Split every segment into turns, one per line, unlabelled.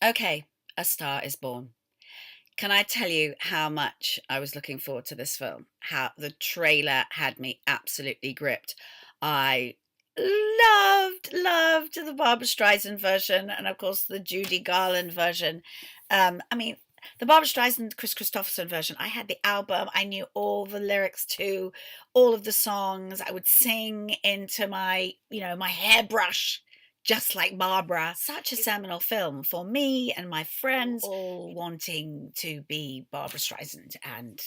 Okay, A Star Is Born. Can I tell you how much I was looking forward to this film? How the trailer had me absolutely gripped. I loved the Barbara Streisand version and, of course, the Judy Garland version. I mean, the Barbara Streisand, Chris Christopherson version, I had the album. I knew all the lyrics to all of the songs. I would sing into my hairbrush just like Barbara. Such a seminal film for me and my friends, all wanting to be Barbara Streisand and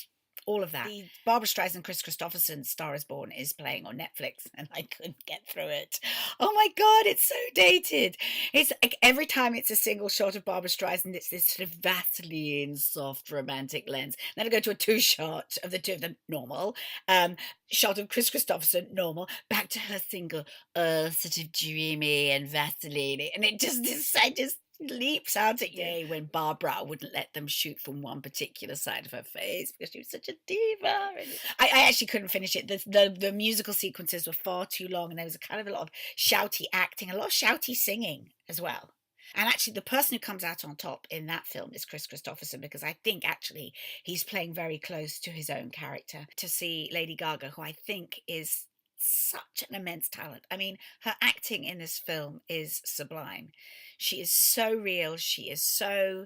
all of that. The Barbara Streisand, Chris Christopherson Star is Born is playing on Netflix, and I couldn't get through it. Oh my God, it's so dated. It's like every time it's a single shot of Barbara Streisand, it's this sort of Vaseline, soft, romantic lens. Then I go to a two shot of the two of them, normal. Um, Shot of Chris Christopherson, normal. Back to her single, sort of dreamy and Vaseline, and I just leaps out at you when Barbara wouldn't let them shoot from one particular side of her face because she was such a diva. I actually couldn't finish it. The musical sequences were far too long, and there was a kind of a lot of shouty acting, a lot of shouty singing as well. And actually, the person who comes out on top in that film is Chris Christopherson, because I think actually he's playing very close to his own character. To see Lady Gaga, who I think is such an immense talent. I mean, her acting in this film is sublime. She is so real. She is so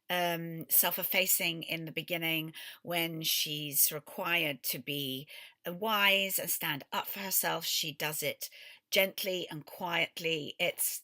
self-effacing in the beginning when she's required to be wise and stand up for herself. She does it gently and quietly. It's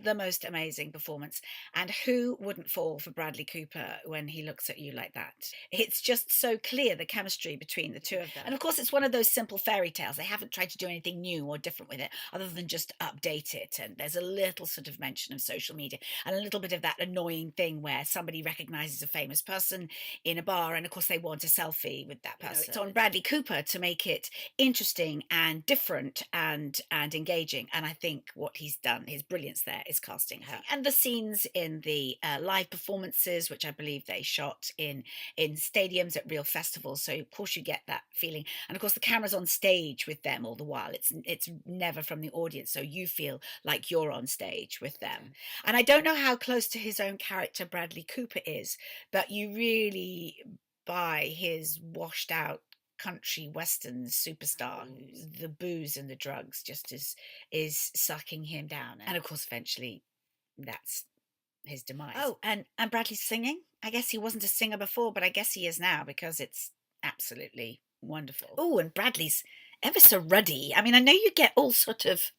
the most amazing performance. And who wouldn't fall for Bradley Cooper when he looks at you like that? It's just so clear, the chemistry between the two of them. And of course, it's one of those simple fairy tales. They haven't tried to do anything new or different with it other than just update it. And there's a little sort of mention of social media and a little bit of that annoying thing where somebody recognizes a famous person in a bar, and of course they want a selfie with that person. It's on Bradley Cooper to make it interesting and different and engaging. And I think what he's done, his brilliance there, is casting her. And the scenes in the live performances, which I believe they shot in stadiums at real festivals, so of course you get that feeling. And of course the camera's on stage with them all the while. It's never from the audience, so you feel like you're on stage with them. And I don't know how close to his own character Bradley Cooper is, but you really buy his washed out country western superstar. The booze and the drugs just is sucking him down, and of course eventually that's his demise. Oh, and Bradley's singing. I guess he wasn't a singer before, but I guess he is now, because it's absolutely wonderful. Oh, and Bradley's ever so ruddy. I mean, I know you get all sort of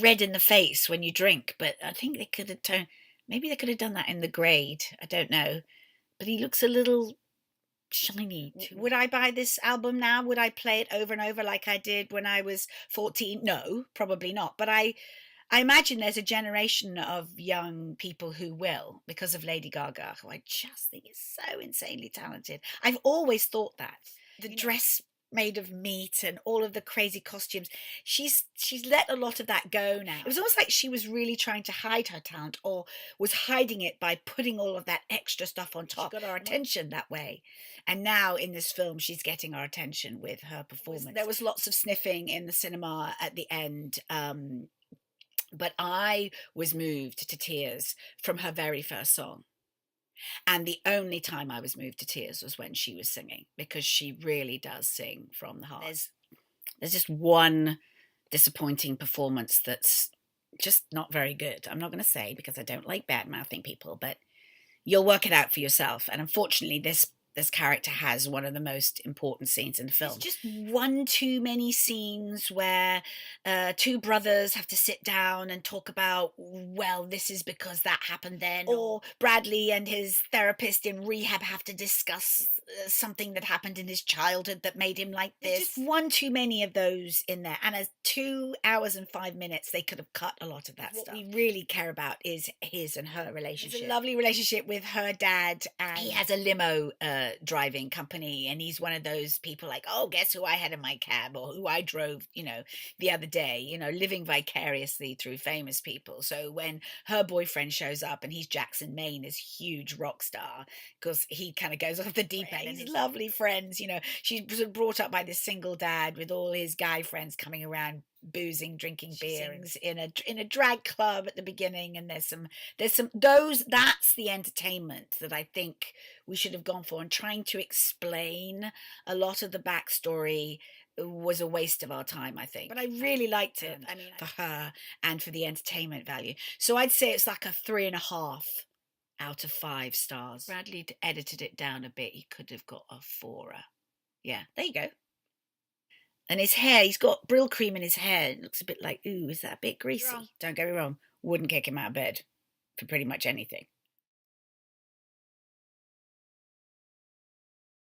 red in the face when you drink, but I think they could have maybe they could have done that in The Grade. I don't know, but he looks a little shiny. Would I buy this album now? Would I play it over and over like I did when I was 14? No, probably not. But I imagine there's a generation of young people who will, because of Lady Gaga, who I just think is so insanely talented. I've always thought that. The dress made of meat and all of the crazy costumes, she's let a lot of that go now. It was almost like she was really trying to hide her talent, or was hiding it by putting all of that extra stuff on top. She got our attention that way. And now in this film, she's getting our attention with her performance. There was lots of sniffing in the cinema at the end. But I was moved to tears from her very first song. And the only time I was moved to tears was when she was singing, because she really does sing from the heart. There's just one disappointing performance that's just not very good. I'm not going to say, because I don't like bad mouthing people, but you'll work it out for yourself. And unfortunately, this character has one of the most important scenes in the film. It's just one too many scenes where two brothers have to sit down and talk about, well, this is because that happened then, or Bradley and his therapist in rehab have to discuss something that happened in his childhood that made him like this. There's just one too many of those in there, and as 2 hours and 5 minutes, they could have cut a lot of that stuff. What we really care about is his and her relationship. It's a lovely relationship with her dad, and he has a limo driving company, and he's one of those people like, oh, guess who I had in my cab, or who I drove, the other day, living vicariously through famous people. So when her boyfriend shows up, and he's Jackson Maine, this huge rock star, because he kind of goes off the deep end, and his lovely friends, she's brought up by this single dad with all his guy friends coming around boozing, drinking beer, and in a drag club at the beginning, and there's some those that's the entertainment that I think we should have gone for, and trying to explain a lot of the backstory was a waste of our time, I think. But I really liked it. I mean, for her and for the entertainment value. So I'd say it's like a 3.5 out of 5 stars. Bradley edited it down a bit. He could have got a 4er. Yeah, there you go. And his hair, he's got Brill cream in his hair. It looks a bit like, ooh, is that a bit greasy? Don't get me wrong, wouldn't kick him out of bed for pretty much anything.